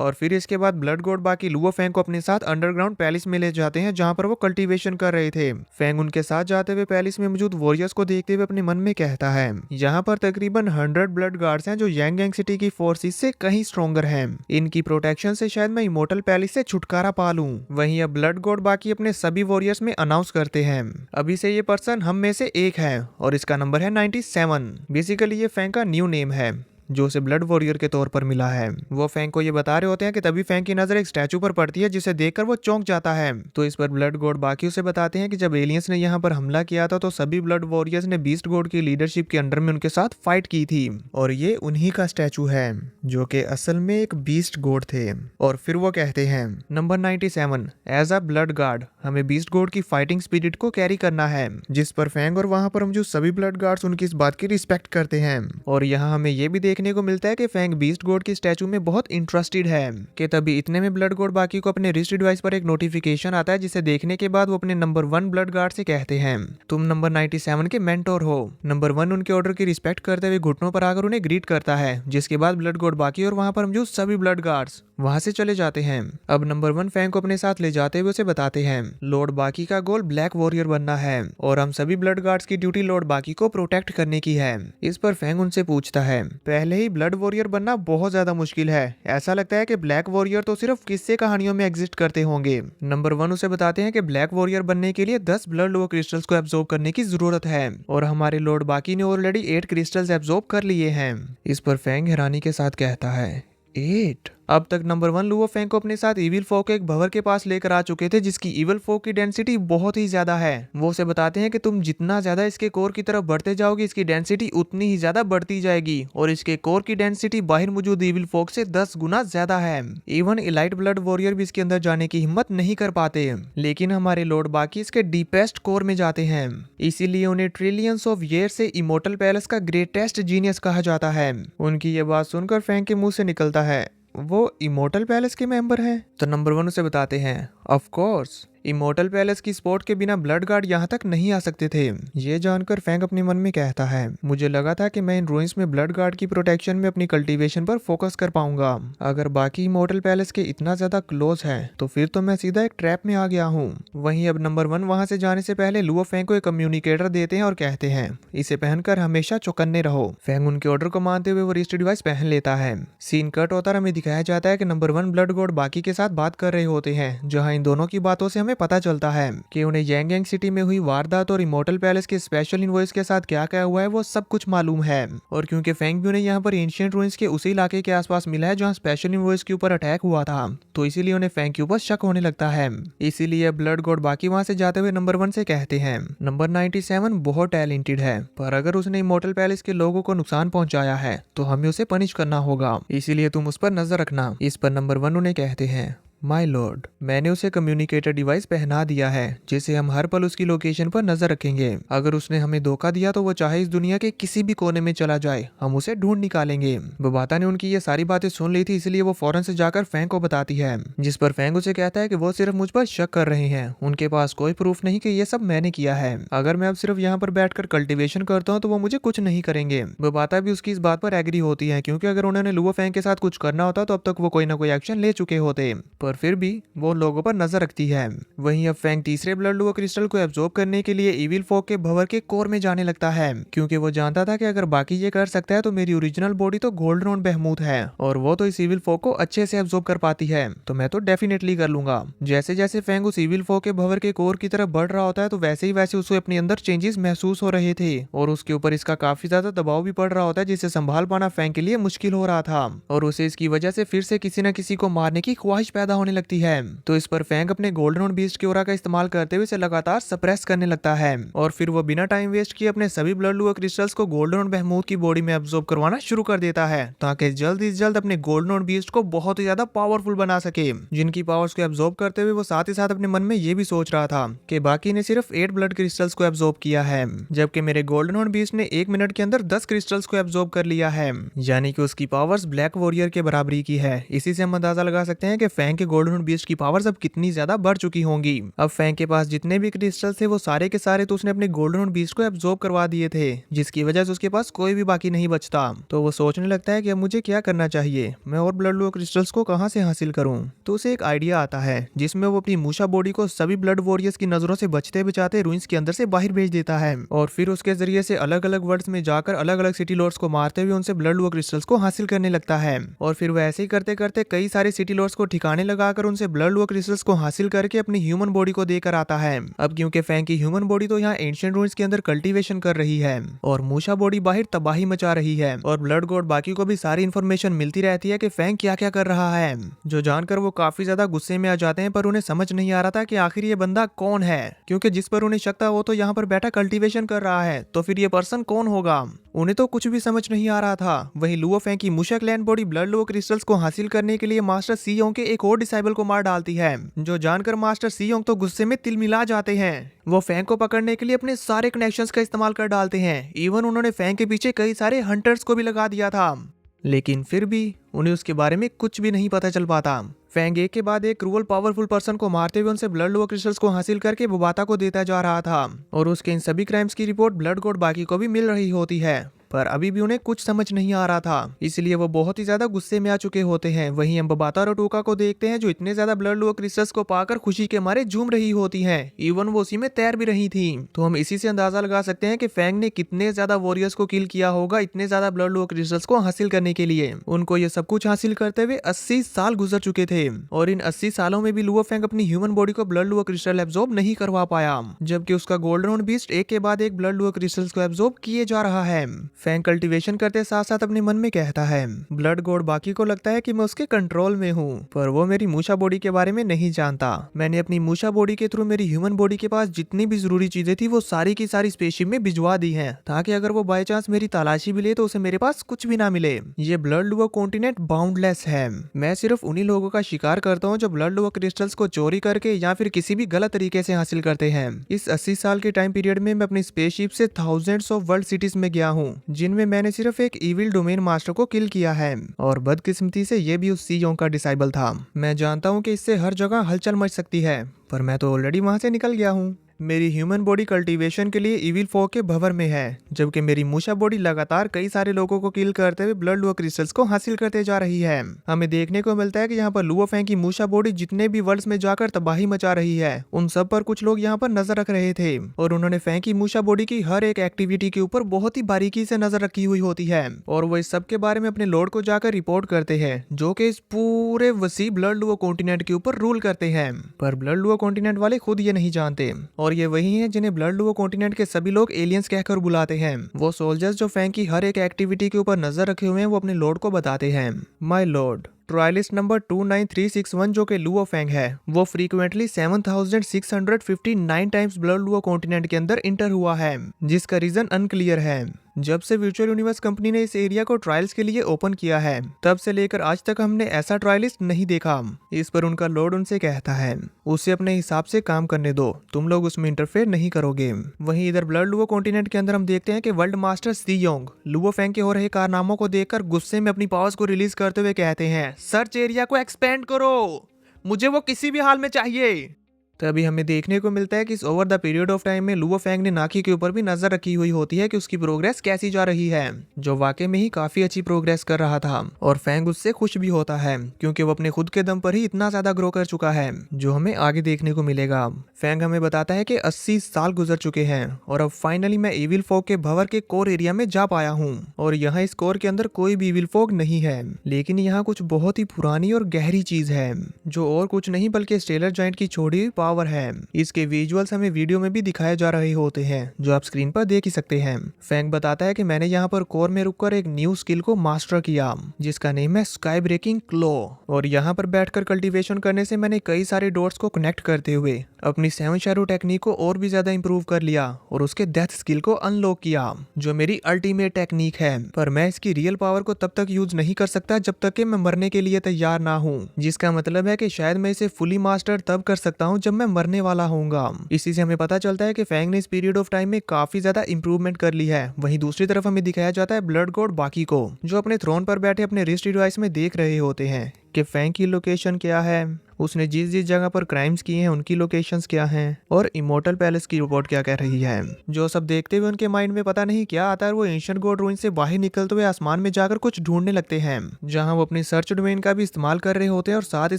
और फिर इसके बाद ब्लड गॉड बाकी लुओ फेंग को अपने साथ अंडरग्राउंड पैलेस में ले जाते हैं जहाँ पर वो कल्टीवेशन कर रहे थे। फेंग उनके साथ जाते हुए पैलेस में मौजूद वॉरियर्स को देखते हुए अपने मन में कहता है, यहाँ पर तकरीबन 100 ब्लड गार्ड्स हैं जो यांग सिटी की फोर्सेस से कहीं स्ट्रॉन्गर हैं। इनकी प्रोटेक्शन से शायद मैं इमोर्टल पैलेस से छुटकारा पा लूं। वहीं अब ब्लड गॉड बाकी अपने सभी वॉरियर्स में अनाउंस करते हैं, अभी से ये पर्सन हम में से एक है और इसका नंबर है 97। बेसिकली ये फेंग का न्यू नेम है जो उसे ब्लड वॉरियर के तौर पर मिला है। वो फेंग को ये बता रहे होते हैं कि तभी फेंग की नजर एक स्टैचू पर पड़ती है जिसे देखकर वो चौंक जाता है। तो इस पर ब्लड गॉड बाकी उसे बताते हैं कि जब एलियंस ने यहाँ पर हमला किया था तो सभी ब्लड वॉरियर्स ने बीस्ट गॉड की लीडरशिप के अंडर में उनके साथ फाइट की थी और ये उन्हीं का स्टैचू है जो कि असल में एक बीस्ट गॉड थे। और फिर वो कहते हैं, number 97 as a blood guard हमें बीस्ट गॉड की फाइटिंग स्पिरिट को कैरी करना है। जिस पर फेंग और वहां पर हम जो सभी ब्लड गार्ड्स उनकी इस बात की रिस्पेक्ट करते हैं। और यहाँ हमें ये भी देखने को मिलता है कि फेंग बीस्ट गॉड की स्टैचू में बहुत इंटरेस्टेड है कि तभी इतने में ब्लड गॉड बाकी को अपने रिस्ट डिवाइस पर एक नोटिफिकेशन आता है जिसे देखने के बाद वो अपने नंबर 1 ब्लड गार्ड से कहते हैं, तुम नंबर 97 के मेंटोर हो। नंबर 1 उनके ऑर्डर की रिस्पेक्ट करते हुए घुटनों पर आकर उन्हें ग्रीट करता है, जिसके बाद ब्लड गॉड बाकी और वहां पर मौजूद सभी ब्लड गार्ड्स वहां से चले जाते हैं। अब नंबर 1 फेंग को अपने साथ ले जाते हुए उसे बताते हैं, लॉर्ड बाकी का गोल ब्लैक वॉरियर बनना है और हम सभी ब्लड गार्ड्स की ड्यूटी लॉर्ड बाकी को प्रोटेक्ट करने की है। इस पर फेंग उनसे पूछता है, पहले ही ब्लड वॉरियर बनना बहुत ज्यादा मुश्किल है, ऐसा लगता है कि ब्लैक वॉरियर तो सिर्फ किस्से कहानियों में एग्जिस्ट करते होंगे। नंबर 1 उसे बताते हैं कि ब्लैक वॉरियर बनने के लिए 10 ब्लड लुओ क्रिस्टल्स को एब्जॉर्ब करने की जरूरत है और हमारे लॉर्ड बाकी ने ऑलरेडी 8 क्रिस्टल्स एब्जॉर्ब कर लिए हैं। इस पर फेंग हैरानी के साथ कहता है, 8? अब तक नंबर 1 लुओ फेंग को अपने साथ इविल फोक के एक भंवर के पास लेकर आ चुके थे जिसकी इविल फोक की डेंसिटी बहुत ही ज्यादा है। वो उसे बताते हैं कि तुम जितना ज्यादा इसके कोर की तरफ बढ़ते जाओगे इसकी डेंसिटी उतनी ही ज्यादा बढ़ती जाएगी और इसके कोर की डेंसिटी बाहर मौजूद इविल फोक से 10 गुना ज्यादा है। इवन इलाइट ब्लड वॉरियर भी इसके अंदर जाने की हिम्मत नहीं कर पाते, लेकिन हमारे लॉर्ड बाकी इसके डीपेस्ट कोर में जाते हैं, इसीलिए उन्हें ट्रिलियंस ऑफ ईयर से इमोर्टल पैलेस का ग्रेटेस्ट जीनियस कहा जाता है। उनकी ये बात सुनकर फेंग के मुंह से निकलता है, वो इमोर्टल पैलेस के मेंबर हैं? तो नंबर 1 उसे बताते हैं, ऑफ कोर्स इमोर्टल पैलेस की सपोर्ट के बिना ब्लड गार्ड यहाँ तक नहीं आ सकते थे। ये जानकर फेंग अपने मन में कहता है, मुझे लगा था कि मैं इन रूइंस में ब्लड गार्ड की प्रोटेक्शन में अपनी कल्टीवेशन पर फोकस कर पाऊंगा। अगर बाकी इमोर्टल पैलेस के इतना ज्यादा क्लोज है तो फिर तो मैं सीधा एक ट्रैप में आ गया हूँ। वहीं अब नंबर 1 वहां से जाने से पहले लुओ फेंग को एक कम्युनिकेटर देते हैं और कहते हैं, इसे पहनकर हमेशा चौकन्ने रहो। फेंग उनके ऑर्डर को मानते हुए वो रिस्ट डिवाइस पहन लेता है। सीन कट होता हमें दिखाया जाता है कि नंबर 1 ब्लड गॉड बाकी के साथ बात कर रहे होते हैं, जहाँ इन दोनों की बातों से हमें पता चलता है कि उन्हें यांग सिटी में हुई वारदात और इमोर्टल पैलेस के स्पेशल इनवॉइस के साथ क्या क्या हुआ है वो सब कुछ मालूम है। और क्योंकि फेंग भी उन्हें यहाँ पर एंशिएंट रूइंस के उसी इलाके के आसपास मिला है जहाँ स्पेशल इनवॉइस के ऊपर अटैक हुआ था, तो इसीलिए उन्हें फेंग के ऊपर शक होने लगता है। इसीलिए ब्लड गॉड बाकी वहां से जाते हुए नंबर 1 से कहते हैं, नंबर 97 बहुत टैलेंटेड है, पर अगर उसने इमोर्टल पैलेस के लोगों को नुकसान पहुंचाया है तो हमें उसे पनिश करना होगा, इसीलिए तुम उस पर नजर रखना। इस पर नंबर 1 उन्हें कहते हैं, माय लॉर्ड मैंने उसे कम्युनिकेटर डिवाइस पहना दिया है जिसे हम हर पल उसकी लोकेशन पर नजर रखेंगे। अगर उसने हमें धोखा दिया तो वो चाहे इस दुनिया के किसी भी कोने में चला जाए हम उसे ढूंढ निकालेंगे। बबाता ने उनकी ये सारी बातें सुन ली थी, इसलिए वो फौरन से जाकर फेंग को बताती है, जिस पर फेंग उसे कहता है कि वो सिर्फ मुझ पर शक कर रहे हैं, उनके पास कोई प्रूफ नहीं कि ये सब मैंने किया है। अगर मैं अब सिर्फ यहाँ पर बैठकर कल्टीवेशन करता हूँ तो वो मुझे कुछ नहीं करेंगे। बबाता भी उसकी इस बात पर एग्री होती है, क्योंकि अगर उन्होंने लुओ फेंग के साथ कुछ करना होता तो अब तक वो कोई ना कोई एक्शन ले चुके होते, पर फिर भी वो लोगों पर नजर रखती है। वहीं अब फेंग तीसरे ब्लड लुओ क्रिस्टल को एब्जॉर्ब करने के लिए इविल फोक के भंवर के कोर में जाने लगता है, क्योंकि वो जानता था कि अगर बाकी ये कर सकता है तो मेरी ओरिजिनल बॉडी तो गोल्ड रोन बहमूत है और वो तो इस इविल फोक को अच्छे से एब्जॉर्ब कर पाती है, तो मैं तो डेफिनेटली कर लूंगा। जैसे जैसे फेंग उस इविल फोक के भंवर के कोर की तरफ बढ़ रहा होता है तो वैसे ही वैसे उसे अपने अंदर चेंजेस महसूस हो रहे थे और उसके ऊपर इसका काफी ज्यादा दबाव भी पड़ रहा होता है, जिसे संभाल पाना फेंग के लिए मुश्किल हो रहा था और उसे इसकी वजह से फिर से किसी न किसी को मारने की ख्वाहिश पैदा होने लगती है। तो इस पर फेंग अपने गोल्डन बीस्ट की ओरा का इस्तेमाल करते हुए इसे लगातार सप्रेस करने लगता है और फिर वो बिना टाइम वेस्ट किए अपने सभी ब्लड लुओ क्रिस्टल्स को गोल्डन बहमूद की बॉडी में एब्जॉर्ब करवाना शुरू कर देता है, ताकि जल्द से जल्द अपने गोल्डन बीस्ट को बहुत ही ज्यादा पावरफुल बना सके, जिनकी पावर्स को एब्जॉर्ब करते हुए वो साथ ही साथ अपने मन में ये भी सोच रहा था कि बाकी ने सिर्फ 8 ब्लड क्रिस्टल्स को एब्जॉर्ब किया है, जबकि मेरे गोल्डन बीस्ट ने 1 मिनट के अंदर 10 क्रिस्टल्स को एब्जॉर्ब कर लिया है, यानी कि उसकी पावर्स ब्लैक वॉरियर के बराबरी की है। इसी से हम अंदाजा लगा सकते हैं कि फेंग के गोल्डन बीस्ट की पावर्स अब कितनी ज्यादा बढ़ चुकी होंगी। अब फैंग के पास जितने भी क्रिस्टल थे वो सारे के सारे तो उसने अपने गोल्डन बीस्ट को एब्जॉर्ब करवा दिए थे, जिसकी वजह से उसके पास कोई भी बाकी नहीं बचता। तो वो सोचने लगता है कि अब मुझे क्या करना चाहिए, मैं और ब्लड लुआ क्रिस्टल्स को कहां से हासिल करूं। तो उसे एक आइडिया आता है जिसमें वो अपनी मूशा बॉडी को सभी ब्लड वॉरियर्स की नजरों से बचते बचाते रुइंस के अंदर से बाहर भेज देता है और फिर उसके जरिए से अलग अलग वर्ल्ड्स में जाकर अलग अलग सिटी लॉर्ड्स को मारते हुए उनसे ब्लड लुआ क्रिस्टल्स को हासिल करने लगता है। और फिर वो ऐसे ही करते करते कई सारे सिटी लॉर्ड्स को ठिकाने लगाकर उनसे ब्लड लुआ क्रिस्टल्स को हासिल करके अपनी ह्यूमन बॉडी को देकर आता है। अब क्योंकि फैंग की ह्यूमन बॉडी तो यहाँ एंशिएंट रूइंस के अंदर कल्टीवेशन कर रही है और मूशा बॉडी बाहर तबाही मचा रही है और ब्लड गॉड बाकी को भी सारी इन्फॉर्मेशन मिलती रहती है कि फैंग क्या क्या कर रहा है, जो जानकर वो काफी ज्यादा गुस्से में आ जाते हैं। पर उन्हें समझ नहीं आ रहा था कि आखिर ये बंदा कौन है, क्योंकि जिस पर उन्हें शक था वो तो यहाँ पर बैठा कल्टीवेशन कर रहा है, तो फिर ये पर्सन कौन होगा। उन्हें तो कुछ भी समझ नहीं आ रहा था। वहीं लुओ फैंग की मूशा clan body blood Luo crystals को हासिल करने के लिए मास्टर सी योंग के एक और डिसाइबल को मार डालती है, जो जानकर मास्टर सी योंग तो गुस्से में तिलमिला जाते हैं। वो फैंग को पकड़ने के लिए अपने सारे कनेक्शंस का इस्तेमाल कर डालते हैं। इवन उन्होंने फैंग के पीछे कई सारे हंटर्स को भी लगा दिया था, लेकिन फिर भी उन्हें उसके बारे में कुछ भी नहीं पता चल पाता। फैंग एक के बाद एक क्रूअल पावरफुल पर्सन को मारते हुए उनसे ब्लड लुआ क्रिस्टल्स को हासिल करके बुबाता को देता जा रहा था और उसके इन सभी क्राइम्स की रिपोर्ट ब्लड गॉड बाकी को भी मिल रही होती है, पर अभी भी उन्हें कुछ समझ नहीं आ रहा था, इसलिए वो बहुत ही ज्यादा गुस्से में आ चुके होते हैं। वहीं हम बबाता और टोका को देखते हैं जो इतने ज्यादा ब्लड लुआ क्रिस्टल्स को पाकर खुशी के मारे झूम रही होती हैं। इवन वो उसी में तैर भी रही थी। तो हम इसी से अंदाजा लगा सकते हैं कि फैंग ने कितने ज्यादा वॉरियर्स को किल किया होगा इतने ज्यादा ब्लड लुआ क्रिस्टल्स को हासिल करने के लिए। उनको ये सब कुछ हासिल करते हुए 80 साल गुजर चुके थे और इन 80 सालों में भी लुओ फैंग अपनी ह्यूमन बॉडी को ब्लड लुआ क्रिस्टल एब्जॉर्ब नहीं करवा पाया, जबकि उसका गोल्डन बीस्ट एक के बाद एक ब्लड लुआ क्रिस्टल्स को एब्जॉर्ब किए जा रहा है। फैंग कल्टीवेशन करते साथ साथ अपने मन में कहता है, ब्लड गॉड बाकी को लगता है कि मैं उसके कंट्रोल में हूँ, पर वो मेरी मूशा बॉडी के बारे में नहीं जानता। मैंने अपनी मूशा बॉडी के थ्रू मेरी ह्यूमन बॉडी के पास जितनी भी जरूरी चीजें थी वो सारी की सारी स्पेसशिप में भिजवा दी हैं, ताकि अगर वो बाय चांस मेरी तलाशी भी ले तो उसे मेरे पास कुछ भी ना मिले। ये ब्लड लुआ कॉन्टिनेंट बाउंडलेस है। मैं सिर्फ उन्हीं लोगों का शिकार करता हूँ जो ब्लड लुआ क्रिस्टल्स को चोरी करके या फिर किसी भी गलत तरीके से हासिल करते हैं। इस 80 साल के टाइम पीरियड में मैं अपनी स्पेसशिप से थाउजेंड्स ऑफ वर्ल्ड सिटीज में गया हूँ, जिनमें मैंने सिर्फ एक इविल डोमेन मास्टर को किल किया है और बदकिस्मती से ये भी उस सी योंग का डिसाइबल था। मैं जानता हूँ कि इससे हर जगह हलचल मच सकती है, पर मैं तो ऑलरेडी वहां से निकल गया हूँ। मेरी ह्यूमन बॉडी कल्टीवेशन के लिए इविल फोक के भंवर में है, जबकि मेरी मूशा बॉडी लगातार कई सारे लोगों को किल करते हुए ब्लड लुआ क्रिस्टल्स को हासिल करते जा रही है। हमें देखने को मिलता है कि यहाँ पर लुओ फैंग की मूशा बॉडी जितने भी वर्ल्ड्स में जाकर तबाही मचा रही है, उन सब पर कुछ लोग यहाँ पर नजर रख रहे थे और उन्होंने फैंग की मूशा बॉडी की हर एक एक्टिविटी के ऊपर बहुत ही बारीकी से नजर रखी हुई होती है और वो इस सब के बारे में अपने लॉर्ड को जाकर रिपोर्ट करते हैं, जो कि इस पूरे वसी ब्लड लुआ कॉन्टिनेंट के ऊपर रूल करते हैं। पर ब्लड लुआ कॉन्टिनेंट वाले खुद ये नहीं जानते और ये वही है जिन्हें ब्लड लुआ कॉन्टिनेंट के सभी लोग एलियंस कहकर बुलाते हैं। वो सोल्जर्स जो फैंग की हर एक एक्टिविटी के ऊपर नजर रखे हुए हैं वो अपने लॉर्ड को बताते हैं, माय लॉर्ड, ट्रायलिस्ट नंबर 29361 जो कि लुओ फैंग है, वो फ्रीक्वेंटली 7659 टाइम्स ब्लड लुआ कॉन्टिनेंट के अंदर इंटर हुआ है, जिसका रीजन अनक्लियर है। जब से वर्चुअल यूनिवर्स कंपनी ने इस एरिया को ट्रायल्स के लिए ओपन किया है, तब से लेकर आज तक हमने ऐसा ट्रायलिस्ट नहीं देखा। इस पर उनका लॉर्ड उनसे कहता है, उसे अपने हिसाब से काम करने दो, तुम लोग उसमें इंटरफेयर नहीं करोगे। वहीं इधर ब्लड लुआ कॉन्टिनेंट के अंदर हम देखते हैं कि वर्ल्ड मास्टर सी योंग लुओ फैंग के हो रहे कारनामों को देखकर गुस्से में अपनी पावर्स को रिलीज करते हुए कहते हैं, सर्च एरिया को एक्सपेंड करो, मुझे वो किसी भी हाल में चाहिए। तभी हमें देखने को मिलता है कि इस over the period of time में लुओ फैंग ने नाकी के ऊपर भी नजर रखी हुई होती है कि उसकी प्रोग्रेस कैसी जा रही है, जो वाकई में ही काफी अच्छी प्रोग्रेस कर रहा था और फैंग उससे खुश भी होता है क्योंकि वो अपने खुद के दम पर ही इतना ज्यादा ग्रो कर चुका है, जो हमें आगे देखने को मिलेगा। फैंग हमें बताता है कि 80 साल गुजर चुके हैं और अब फाइनली मैं इविल फोक के भंवर के कोर एरिया में जा पाया हूँ और यहाँ इस कोर के अंदर कोई भी इविल फोक नहीं है, लेकिन यहाँ कुछ बहुत ही पुरानी और गहरी चीज है, जो और कुछ नहीं बल्कि स्टेलर जायंट की छोड़ी हुई पावर है। इसके विजुअल्स हमें वीडियो में भी दिखाए जा रहे होते हैं, जो आप स्क्रीन पर देख ही सकते हैं। फैंग बताता है कि मैंने यहाँ पर कोर में रुककर एक न्यू स्किल को मास्टर किया, जिसका नेम है स्काई ब्रेकिंग क्लो, और यहाँ पर बैठकर कल्टीवेशन करने से मैंने कई सारे डॉट्स को कनेक्ट करते हुए अपनी 7 शैडो टेक्निक को और भी ज्यादा इंप्रूव कर लिया और उसके डेथ स्किल को अनलॉक किया, जो मेरी अल्टीमेट टेक्निक है। पर मैं इसकी रियल पावर को तब तक यूज नहीं कर सकता जब तक कि मैं मरने के लिए तैयार ना हूँ, जिसका मतलब है कि शायद मैं इसे फुली मास्टर तब कर सकता हूँ जब मैं मरने वाला होऊंगा। इसी से हमें पता चलता है कि फैंग ने इस पीरियड ऑफ टाइम में काफी ज्यादा इंप्रूवमेंट कर ली है। वहीं दूसरी तरफ हमें दिखाया जाता है ब्लड गॉड बाकी को, जो अपने थ्रोन पर बैठे अपने रिस्ट डिवाइस में देख रहे होते हैं कि फैंग की लोकेशन क्या है उसने जिस जिस जगह पर क्राइम्स किए हैं उनकी लोकेशंस क्या हैं और इमोर्टल पैलेस की रिपोर्ट क्या कह रही है। जो सब देखते हुए उनके माइंड में पता नहीं क्या आता है, वो एंशिएंट गॉड रूइन से बाहर निकलते हुए आसमान में जाकर कुछ ढूंढने लगते हैं, जहां वो अपनी सर्च डोमेन का भी इस्तेमाल कर रहे होते हैं और साथ ही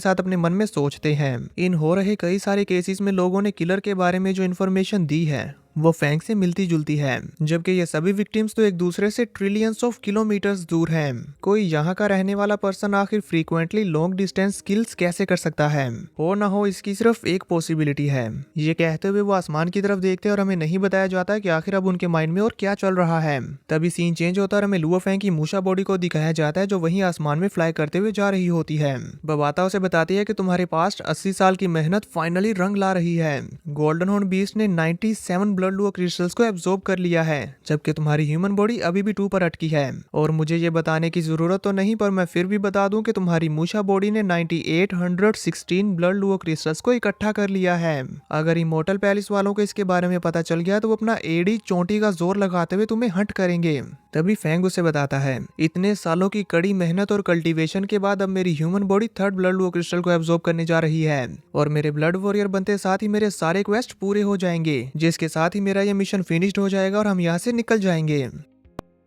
साथ अपने मन में सोचते हैं इन हो रहे कई सारे केसेस में लोगों ने किलर के बारे में जो इन्फॉर्मेशन दी है वो फैंग से मिलती जुलती है, जबकि ये सभी विक्टिम्स तो एक दूसरे से ट्रिलियंस ऑफ किलोमीटर्स दूर हैं। कोई यहाँ का रहने वाला पर्सन आखिर फ्रीक्वेंटली लॉन्ग डिस्टेंस किल्स कैसे कर सकता है? हो ना हो इसकी सिर्फ एक पॉसिबिलिटी है। ये कहते हुए वो आसमान की तरफ देखते हैं और हमें नहीं बताया जाता कि आखिर अब उनके माइंड में और क्या चल रहा है। तभी सीन चेंज होता है और हमें लुओ फेंग की मूशा बॉडी को दिखाया जाता है, जो वहीं आसमान में फ्लाई करते हुए जा रही होती है। बबाता उसे बताती है कि तुम्हारे पास 80 साल की मेहनत फाइनली रंग ला रही है। गोल्डन हॉर्न बीस्ट ने 97 ब्लड लुओ क्रिस्टल्स को एब्जॉर्ब कर लिया है, जबकि तुम्हारी ह्यूमन बॉडी अभी भी 2 पर अटकी है। और मुझे ये बताने की जरूरत तो नहीं, पर मैं फिर भी बता दूं कि तुम्हारी मूशा बॉडी ने 9816 ब्लड लुओ क्रिस्टल्स को इकट्ठा कर लिया है। अगर इमोर्टल पैलेस वालों को इसके बारे में पता चल गया तो वो अपना एडी चोटी का जोर लगाते हुए तुम्हें हंट करेंगे। तभी फैंग उसे बताता है, इतने सालों की कड़ी मेहनत और कल्टीवेशन के बाद अब मेरी human body 3rd blood Luo crystal को एब्जॉर्ब करने जा रही है और मेरे ब्लड वॉरियर बनते साथ ही मेरे सारे क्वेस्ट पूरे हो जाएंगे, जिसके साथ ही मेरा ये मिशन फिनिश्ड हो जाएगा और हम यहाँ से निकल जाएंगे।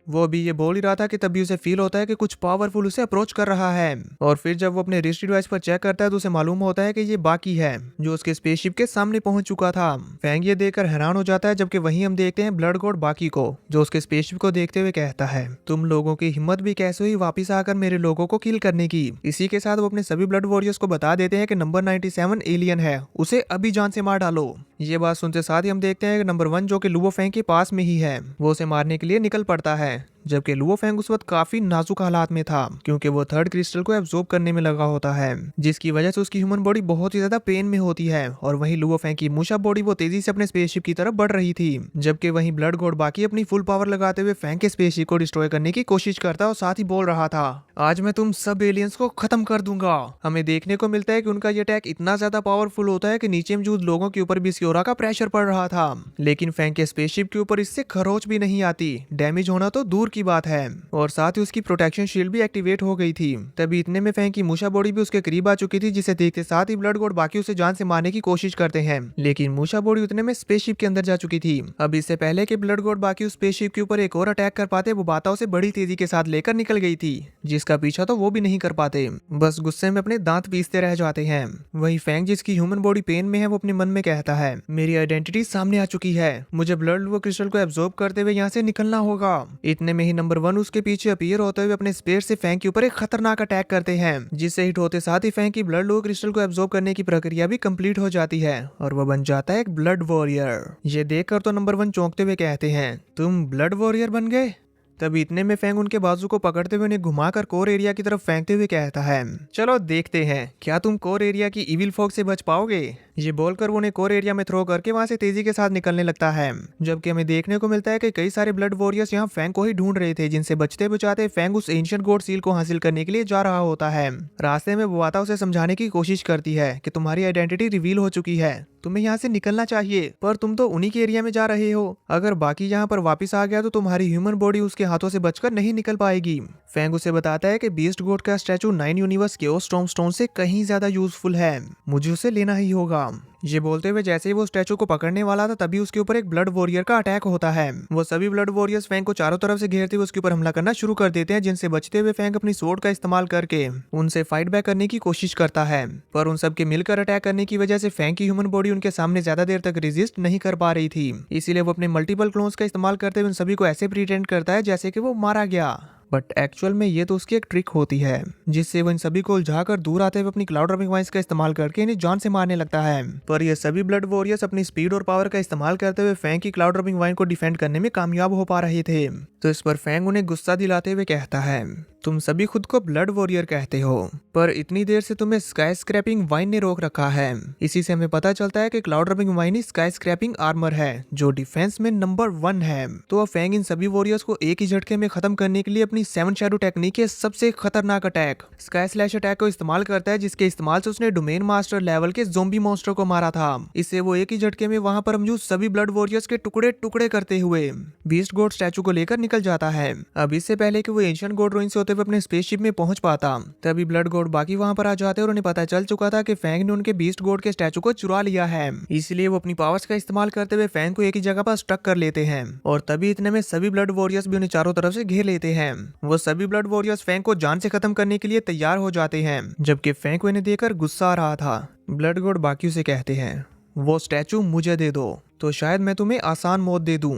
वो अभी ये बोल ही रहा था कि तभी उसे फील होता है कि कुछ पावरफुल उसे अप्रोच कर रहा है। और फिर जब वो अपने रिस्ट डिवाइस पर चेक करता है तो उसे मालूम होता है कि ये बाकी है जो उसके स्पेसशिप के सामने पहुंच चुका था। फैंग ये देखकर हैरान हो जाता है, जबकि वहीं हम देखते हैं ब्लड गॉड बाकी को, जो उसके स्पेसशिप को देखते हुए कहता है, तुम लोगों की हिम्मत भी कैसे हुई वापिस आकर मेरे लोगों को किल करने की। इसी के साथ वो अपने सभी ब्लड वॉरियर्स को बता देते हैं कि नंबर 97 एलियन है, उसे अभी जान से मार डालो। ये बात सुनते साथ ही हम देखते हैं कि नंबर 1 जो कि लुओ फेंग के पास में ही है, वो उसे मारने के लिए निकल पड़ता है, जबकि लुओ फेंग उस वक्त काफी नाजुक हालात में था क्योंकि वो 3rd क्रिस्टल को एब्जॉर्ब करने में लगा होता है, जिसकी वजह से उसकी ह्यूमन बॉडी बहुत ही ज्यादा पेन में होती है। और वहीं लुओ फेंग की मूशा बॉडी वो तेजी से अपने स्पेसशिप की तरफ बढ़ रही थी, जबकि वहीं ब्लड गॉड बाकी अपनी फुल पावर लगाते हुए फेंग के स्पेसशिप को डिस्ट्रॉय करने की कोशिश करता और साथ ही बोल रहा था, आज मैं तुम सब एलियंस को खत्म कर दूंगा। हमें देखने को मिलता है कि उनका ये अटैक इतना ज्यादा पावरफुल होता है कि नीचे मौजूद लोगों के ऊपर भी इस योरा का प्रेशर पड़ रहा था, लेकिन फेंग के स्पेसशिप के ऊपर इससे खरोच भी नहीं आती, डैमेज होना तो दूर की बात है। और साथ ही उसकी प्रोटेक्शन शील्ड भी एक्टिवेट हो गई थी। तभी इतने में फैंग की मूशा बॉडी भी उसके करीब आ चुकी थी, जिसे देखते साथ ही ब्लड गॉड बाकी उसे जान से मारने की कोशिश करते हैं, लेकिन मूशा बॉडी उतने में स्पेसशिप के अंदर जा चुकी थी। अब इससे पहले कि ब्लड गॉड बाकी उस स्पेसशिप के ऊपर एक और अटैक कर पाते, वो बाता उसे बड़ी तेजी के साथ लेकर निकल गई थी, जिसका पीछा तो वो भी नहीं कर पाते, बस गुस्से में अपने दांत पीसते रह जाते हैं। वही फैंग जिसकी ह्यूमन बॉडी पेन में है, वो अपने मन में कहता है, मेरी आइडेंटिटी सामने आ चुकी है, मुझे ब्लड लुओ क्रिस्टल को एब्जॉर्ब करते हुए यहाँ से निकलना होगा। इतने में ही नंबर 1 उसके पीछे अपीयर होते हुए अपने स्पेयर से फैंग के ऊपर एक खतरनाक अटैक करते हैं, जिससे हिट होते साथ ही फैंग की ब्लड लुओ क्रिस्टल को एब्जॉर्ब करने की प्रक्रिया भी कंप्लीट हो जाती है और वह बन जाता है एक ब्लड वॉरियर। ये देखकर तो नंबर 1 चौंकते हुए कहते हैं, तुम ब्लड वॉरियर बन गए। तभी इतने में फैंग उनके बाजू को पकड़ते हुए उन्हें घुमाकर कोर एरिया की तरफ फेंकते हुए कहता है, चलो देखते हैं क्या तुम कोर एरिया की इविल फॉग से बच पाओगे। ये बोलकर वो उन्हें कोर एरिया में थ्रो करके वहां से तेजी के साथ निकलने लगता है, जबकि हमें देखने को मिलता है कि कई सारे ब्लड वॉरियर्स यहाँ फैंग को ही ढूंढ रहे थे, जिनसे बचते बचाते फैंग उस एंशिएंट गॉड सील को हासिल करने के लिए जा रहा होता है। रास्ते में बुआता उसे समझाने की कोशिश करती है कि तुम्हारी आइडेंटिटी रिवील हो चुकी है, तुम्हें यहाँ से निकलना चाहिए, पर तुम तो उन्हीं के एरिया में जा रहे हो, अगर बाकी यहाँ पर वापस आ गया तो तुम्हारी ह्यूमन बॉडी उसके हाथों से बचकर नहीं निकल पाएगी। फैंग उसे बताता है कि बीस्ट गॉड का स्टैचू 9 यूनिवर्स के स्टॉर्म स्टोन से कहीं ज्यादा यूजफुल है, मुझे उसे लेना ही होगा। ये बोलते हुए जैसे ही वो स्टैचू को पकड़ने वाला था, तभी उसके ऊपर एक ब्लड वॉरियर का अटैक होता है। वो सभी ब्लड वॉरियर्स फैंग को चारों तरफ से घेरते हुए उसके ऊपर हमला करना शुरू कर देते हैं, जिनसे बचते हुए फैंग अपनी स्वॉर्ड का इस्तेमाल करके उनसे फाइट बैक करने की कोशिश करता है, पर उन सबके मिलकर अटैक करने की वजह से फैंग की ह्यूमन बॉडी उनके सामने ज्यादा देर तक रेजिस्ट नहीं कर पा रही थी। इसीलिए वो अपने मल्टीपल क्लोन्स का इस्तेमाल करते हुए उन सभी को ऐसे प्रिटेंड करता है जैसे कि वो मारा गया, बट एक्चुअल में ये तो उसकी एक ट्रिक होती है, जिससे वो इन सभी को उलझाकर दूर आते हुए अपनी क्लाउड रबिंग वाइन्स का इस्तेमाल करके इन्हें जान से मारने लगता है। पर ये सभी ब्लड वॉरियर्स अपनी स्पीड और पावर का इस्तेमाल करते हुए फैंग की क्लाउड रबिंग वाइन को डिफेंड करने में कामयाब हो पा रहे थे। तो इस पर फैंग उन्हें गुस्सा दिलाते हुए कहता है, तुम सभी खुद को ब्लड वॉरियर कहते हो, पर इतनी देर से तुम्हें स्काई स्क्रैपिंग वाइन ने रोक रखा है। इसी से हमें पता चलता है कि क्लाउड रबिंग वाइन ही स्काई स्क्रैपिंग आर्मर है, जो डिफेंस में नंबर 1 है। तो अब फैंग इन सभी वॉरियर्स को एक ही झटके में खत्म करने के लिए अपनी 7 शैडो टेक्निक के सबसे खतरनाक अटैक स्काई स्लैश अटैक को इस्तेमाल करता है, जिसके इस्तेमाल से उसने डोमेन मास्टर लेवल के ज़ोंबी मॉन्स्टर को मारा था। इससे वो एक ही झटके में वहां पर मौजूद सभी ब्लड वॉरियर्स के टुकड़े टुकड़े करते हुए बीस्ट गॉड स्टैचू को लेकर निकल जाता है। अब इससे पहले कि वो एंशिएंट गॉड रूइन से होते हुए अपने स्पेसशिप में पहुंच पाता। तभी ब्लड गॉड बाकी वहां पर आ जाते और उन्हें पता चल चुका था कि फैंग ने उनके बीस्ट गॉड के स्टैचू को चुरा लिया है। इसलिए वो अपनी पावर्स का इस्तेमाल करते हुए फैंग को एक ही जगह पर स्टक कर लेते हैं और तभी इतने में सभी ब्लड वॉरियर्स भी उन्हें चारों तरफ से घेर लेते हैं। वो सभी ब्लड वॉरियर्स फैंग को जान से खत्म करने के लिए तैयार हो जाते हैं, जबकि फैंग को इन्हें देखकर गुस्सा आ रहा था। ब्लड गॉड बाकी से कहते हैं, वो स्टैचू मुझे दे दो तो शायद मैं तुम्हें आसान मौत दे दूं।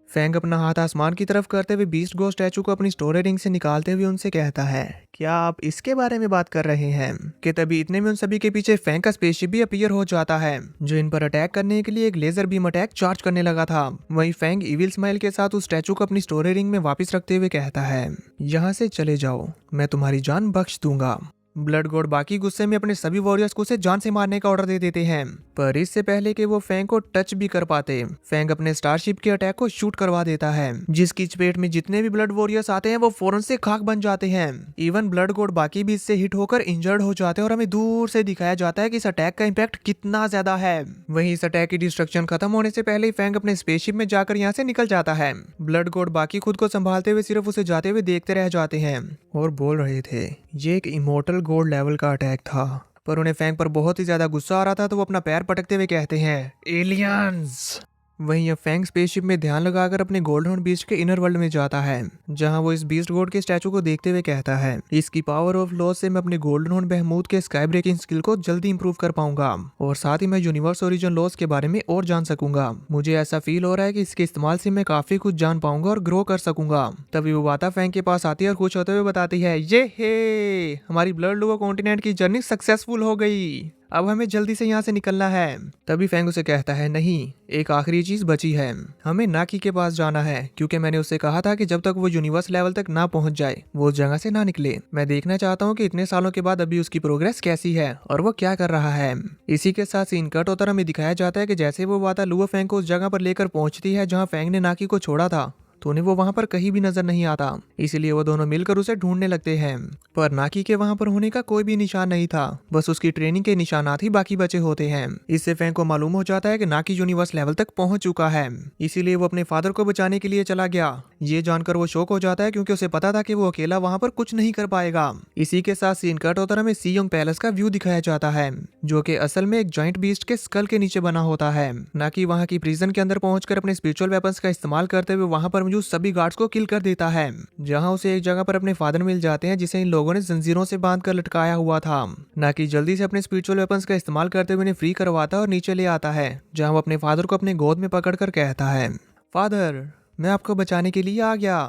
फैंग अपना हाथ आसमान की तरफ करते हुए बीस्ट गॉड स्टैचू को अपनी स्टोरेज रिंग से निकालते हुए उनसे कहता है, क्या आप इसके बारे में बात कर रहे हैं? कि तभी इतने में उन सभी के पीछे फैंग का स्पेसशिप भी अपीयर हो जाता है, जो इन पर अटैक करने के लिए एक लेजर बीम अटैक चार्ज करने लगा था। वहीं फैंग इविल स्माइल के साथ उस स्टैचू को अपनी स्टोरेज रिंग में वापस रखते हुए कहता है, यहाँ से चले जाओ, मैं तुम्हारी जान बख्श दूंगा। ब्लड गॉड बाकी गुस्से में अपने सभी वॉरियर्स को उसे जान से मारने का ऑर्डर दे देते हैं, पर इससे पहले कि वो फैंग को टच भी कर पाते, फैंग अपने स्टारशिप के अटैक को शूट करवा देता है, जिसकी चपेट में जितने भी ब्लड वॉरियर्स आते हैं वो फौरन से खाक बन जाते हैं। इवन ब्लड गॉड बाकी भी इससे हिट होकर इंजर्ड हो जाते हैं और हमें दूर से दिखाया जाता है कि इस अटैक का इम्पैक्ट कितना ज्यादा है। वहीं इस अटैक की डिस्ट्रक्शन खत्म होने से पहले ही फैंग अपने स्पेसशिप में जाकर यहाँ से निकल जाता है। ब्लड गॉड बाकी खुद को संभालते हुए सिर्फ उसे जाते हुए देखते रह जाते हैं और बोल रहे थे, ये एक इमोर्टल गॉड लेवल का अटैक था। पर उन्हें फैंग पर बहुत ही ज्यादा गुस्सा आ रहा था, तो वो अपना पैर पटकते हुए कहते हैं, एलियंस। वहीं अब फैंग स्पेसशिप में ध्यान लगाकर अपने गोल्डन हॉर्न बीस्ट के इनर वर्ल्ड में जाता है, जहां वो इस बीस्ट गॉड के स्टैचू को देखते हुए कहता है, इसकी पावर ऑफ लॉस से मैं अपने गोल्डन हॉर्न बहमूद के स्काई ब्रेकिंग स्किल को जल्दी इंप्रूव कर पाऊंगा और साथ ही मैं यूनिवर्स ओरिजिन लॉस के बारे में और जान सकूंगा। मुझे ऐसा फील हो रहा है कि इसके इस्तेमाल से मैं काफी कुछ जान पाऊंगा और ग्रो कर सकूंगा। तभी वो बाता फैंग के पास आती है और खुश होते हुए बताती है, ये हे हमारी ब्लड लुआ कॉन्टिनेंट की जर्नी सक्सेसफुल हो गई, अब हमें जल्दी से यहाँ से निकलना है। तभी फैंग उसे कहता है, नहीं, एक आखिरी चीज बची है, हमें नाकी के पास जाना है, क्योंकि मैंने उससे कहा था कि जब तक वो यूनिवर्स लेवल तक ना पहुंच जाए वो उस जगह से ना निकले। मैं देखना चाहता हूँ कि इतने सालों के बाद अभी उसकी प्रोग्रेस कैसी है और वो क्या कर रहा है। इसी के साथ सीन कट होता हमें दिखाया जाता है कि जैसे वो बाता लुआ फैंग को उस जगह पर लेकर पहुंचती है जहाँ फैंग ने नाकी को छोड़ा था, तो उन्हें वो वहां पर कहीं भी नजर नहीं आता। इसीलिए वो दोनों मिलकर उसे ढूंढने लगते हैं, पर नाकी के वहां पर होने का कोई भी निशान नहीं था, बस उसकी ट्रेनिंग के निशानात ही बाकी बचे होते हैं। इससे फैंग को मालूम हो जाता है कि नाकी यूनिवर्स लेवल तक पहुंच चुका है, इसीलिए वो अपने फादर को बचाने के लिए चला गया। ये जानकर वो शॉक हो जाता है, क्योंकि उसे पता था कि वो अकेला वहां पर कुछ नहीं कर पाएगा। इसी के साथ सीन कट होकर हमें सी योंग पैलेस का व्यू दिखाया जाता है, जो कि असल में एक जॉइंट बीस्ट के स्कल के नीचे बना होता है, ना कि वहां की प्रिजन के अंदर पहुंचकर अपने स्पिरिचुअल वेपन्स का इस्तेमाल करते हुए वहां पर मौजूद सभी गार्ड्स को किल कर देता है। जहां उसे एक जगह पर अपने फादर मिल जाते हैं, जिसे इन लोगों ने जंजीरों से बांधकर लटकाया हुआ था। ना कि जल्दी से अपने स्पिरिचुअल वेपन्स का इस्तेमाल करते हुए उन्हें फ्री करवाता है और नीचे ले आता है, जहां वो अपने फादर को अपने गोद में पकड़कर कहता है, फादर, मैं आपको बचाने के लिए आ गया।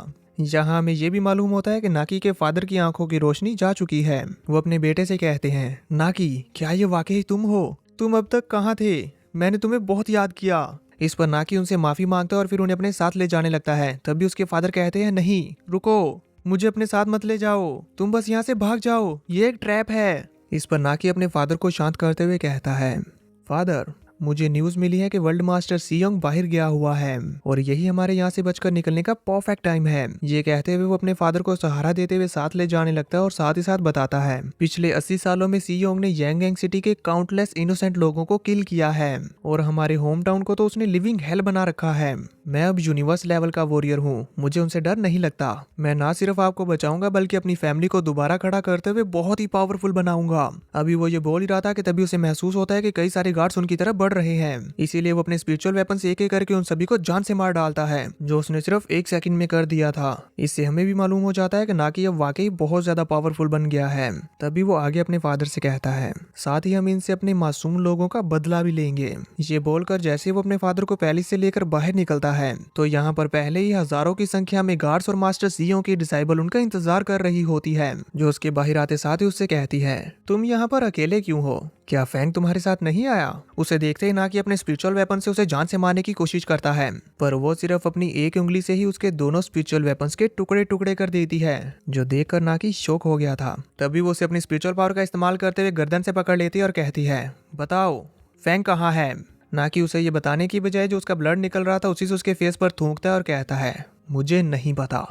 यहाँ हमें ये भी मालूम होता है कि नाकी के फादर की आंखों की रोशनी जा चुकी है। वो अपने बेटे से कहते हैं, नाकी, क्या ये वाकई तुम हो? तुम अब तक कहाँ थे? मैंने तुम्हें बहुत याद किया। इस पर नाकी उनसे माफी मांगता है और फिर उन्हें अपने साथ ले जाने लगता है। तभी उसके फादर कहते हैं, नहीं रुको, मुझे अपने साथ मत ले जाओ, तुम बस यहाँ से भाग जाओ, ये एक ट्रैप है। इस पर नाकी अपने फादर को शांत करते हुए कहता है, फादर, मुझे न्यूज मिली है कि वर्ल्ड मास्टर सी योंग बाहर गया हुआ है और यही हमारे यहाँ से बचकर निकलने का परफेक्ट टाइम है। ये कहते हुए वो अपने फादर को सहारा देते हुए साथ ले जाने लगता है और साथ ही साथ बताता है, पिछले 80 सालों में सी योंग ने यांगयांग सिटी के काउंटलेस इनोसेंट लोगों को किल किया है और हमारे होम टाउन को तो उसने लिविंग हेल बना रखा है। मैं अब यूनिवर्स लेवल का वॉरियर हूँ, मुझे उनसे डर नहीं लगता। मैं ना सिर्फ आपको बचाऊंगा बल्कि अपनी फैमिली को दोबारा खड़ा करते हुए बहुत ही पावरफुल बनाऊंगा। अभी वो ये बोल ही रहा था कि तभी उसे महसूस होता है कि कई सारे गार्ड्स उनकी तरफ बढ़ रहे हैं। इसीलिए वो अपने स्पिरिचुअल वेपन से एक एक करके उन सभी को जान से मार डालता है, जो उसने सिर्फ 1 सेकंड में कर दिया था। इससे हमें भी मालूम हो जाता है कि नाकी अब वाकई बहुत ज्यादा पावरफुल बन गया है। तभी वो आगे अपने फादर से कहता है, साथ ही हम इनसे अपने मासूम लोगों का बदला भी लेंगे। ये बोलकर जैसे वो अपने फादर को पैलेस से लेकर बाहर निकलता है, तो यहाँ पर पहले ही हजारों की संख्या में गार्ड्स और मास्टर सीओ की डिसाइबल उनका इंतजार कर रही होती है, जो उसके बाहर आते साथ ही उससे कहती है, तुम यहाँ पर अकेले क्यों हो? क्या फैंग तुम्हारे साथ नहीं आया? उसे देखते ही नाकी अपने स्पिरिचुअल वेपन से उसे जान से मारने की कोशिश करता है, पर वो सिर्फ अपनी एक उंगली से ही उसके दोनों स्पिरिचुअल वेपन्स के टुकड़े टुकड़े कर देती है, जो देखकर नाकी शॉक हो गया था। तभी वो उसे अपनी स्पिरिचुअल पावर का इस्तेमाल करते हुए गर्दन से पकड़ लेती है और कहती है, बताओ फैंग कहाँ है? नाकी उसे ये बताने की बजाय जो उसका ब्लड निकल रहा था उसी से उसके फेस पर थूकता है और कहता है, मुझे नहीं पता।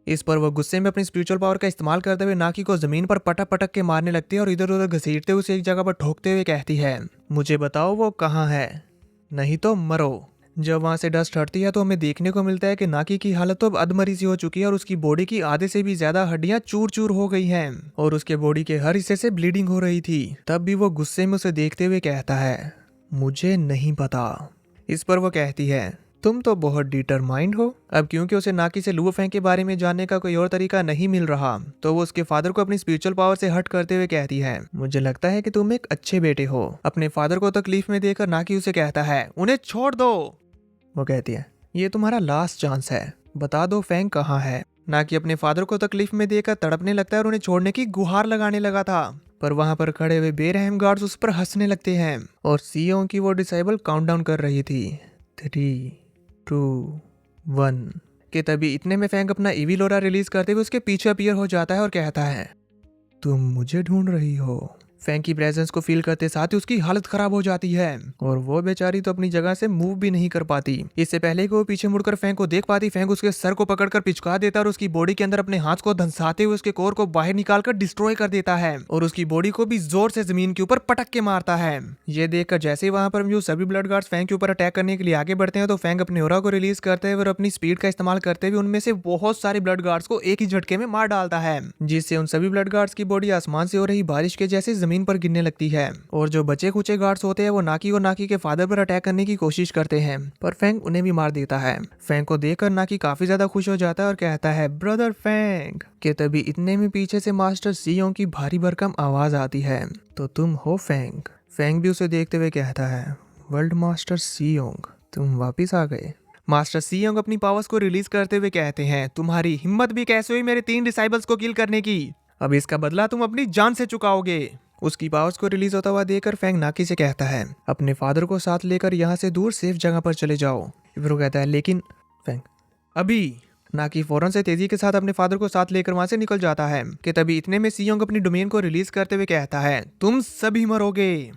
इस पर वो गुस्से में अपनी स्पिरिचुअल पावर का इस्तेमाल करते हुए नाकी को जमीन पर पटक पटक के मारने लगती है और इधर उधर घसीटते हुए उसे एक जगह पर ठोकते हुए कहती है, मुझे बताओ वो कहाँ है, नहीं तो मरो। जब वहाँ से डस्ट हटती है तो हमें देखने को मिलता है कि नाकी की हालत तो अब अधमरी सी हो चुकी है और उसकी बॉडी की आधे से भी ज्यादा हड्डियां चूर चूर हो गई हैं और उसके बॉडी के हर हिस्से से ब्लीडिंग हो रही थी। तब भी वो गुस्से में उसे देखते हुए कहता है, मुझे नहीं पता। इस पर वो कहती है, तुम तो बहुत डिटरमाइंड हो। अब क्योंकि उसे नाकी से लुओ फेंग के बारे में जानने का कोई और तरीका नहीं मिल रहा तो वो उसके फादर को अपनी स्पिरिचुअल पावर से हट करते हुए कहती है, मुझे लगता है कि तुम एक अच्छे बेटे हो। अपने फादर को तकलीफ में देकर नाकी उसे कहता है, उन्हें छोड़ दो। वो कहती है, ये तुम्हारा लास्ट चांस है, बता दो फेंग कहाँ है। नाकी अपने फादर को तकलीफ में देकर तड़पने लगता है और उन्हें छोड़ने की गुहार लगाने लगा था, पर वहां पर खड़े हुए बेरहम गार्ड्स उस पर हंसने लगते हैं और सीओ की वो डिसेबल काउंटडाउन कर रही थी 3, 2, 1 के तभी इतने में फेंग अपना इविल ऑरा रिलीज करते हुए उसके पीछे अपीयर हो जाता है और कहता है, तुम मुझे ढूंढ रही हो। फेंग की प्रेजेंस को फील करते साथ ही उसकी हालत खराब हो जाती है और वो बेचारी तो अपनी जगह से मूव भी नहीं कर पाती। इससे पहले कि वो पीछे मुड़कर फेंग को देख पाती, फेंग उसके सर को पकड़कर पिचका देता और उसकी बॉडी के अंदर अपने हाथ को धंसाते हुए उसके कोर को बाहर निकालकर डिस्ट्रॉय कर देता है और उसकी बॉडी को भी जोर से जमीन के ऊपर पटक के मारता है। ये देखकर जैसे ही वहां पर जो सभी ब्लड गार्ड्स फेंग के ऊपर अटैक करने के लिए आगे बढ़ते हैं तो फेंग अपने ऑरा को रिलीज करते हुए और अपनी स्पीड का इस्तेमाल करते हुए उनमें से बहुत सारे ब्लड गार्ड्स को एक ही झटके में मार डालता है, जिससे उन सभी ब्लड गार्ड्स की बॉडी आसमान से हो रही बारिश के जैसे जमीन पर गिरने लगती है और जो बचे कुचे गार्ड्स होते हैं वो नाकी और नाकी के फादर पर अटैक करने की कोशिश करते हैं, पर फेंग उन्हें भी मार देता है। फेंग को देखकर नाकी काफी ज्यादा खुश हो जाता है और कहता है, ब्रदर फेंग। के तभी इतने में पीछे से मास्टर सीओ की भारी भरकम आवाज आती है, तो तुम हो फेंग। फेंग भी उसे देखते हुए कहता है, वर्ल्ड मास्टर सीओंग, तुम वापिस आ गए। मास्टर सीओंग अपनी पावर्स को रिलीज करते हुए कहते हैं, तुम्हारी हिम्मत भी कैसे हुई मेरे 3 डिसाइबल्स को किल करने की, अब इसका बदला तुम अपनी जान से चुकाओगे। उसकी पावर्स को रिलीज होता हुआ देखकर फेंग नाकी से कहता है, अपने फादर को साथ लेकर यहाँ से दूर सेफ जगह पर चले जाओ। फिर वो कहता है, लेकिन फेंग अभी। नाकी फौरन से तेजी के साथ अपने फादर को साथ लेकर वहां से निकल जाता है कि तभी इतने में सीओंग अपनी डोमेन को रिलीज करते हुए कहता है, तुम सभी मरोगे।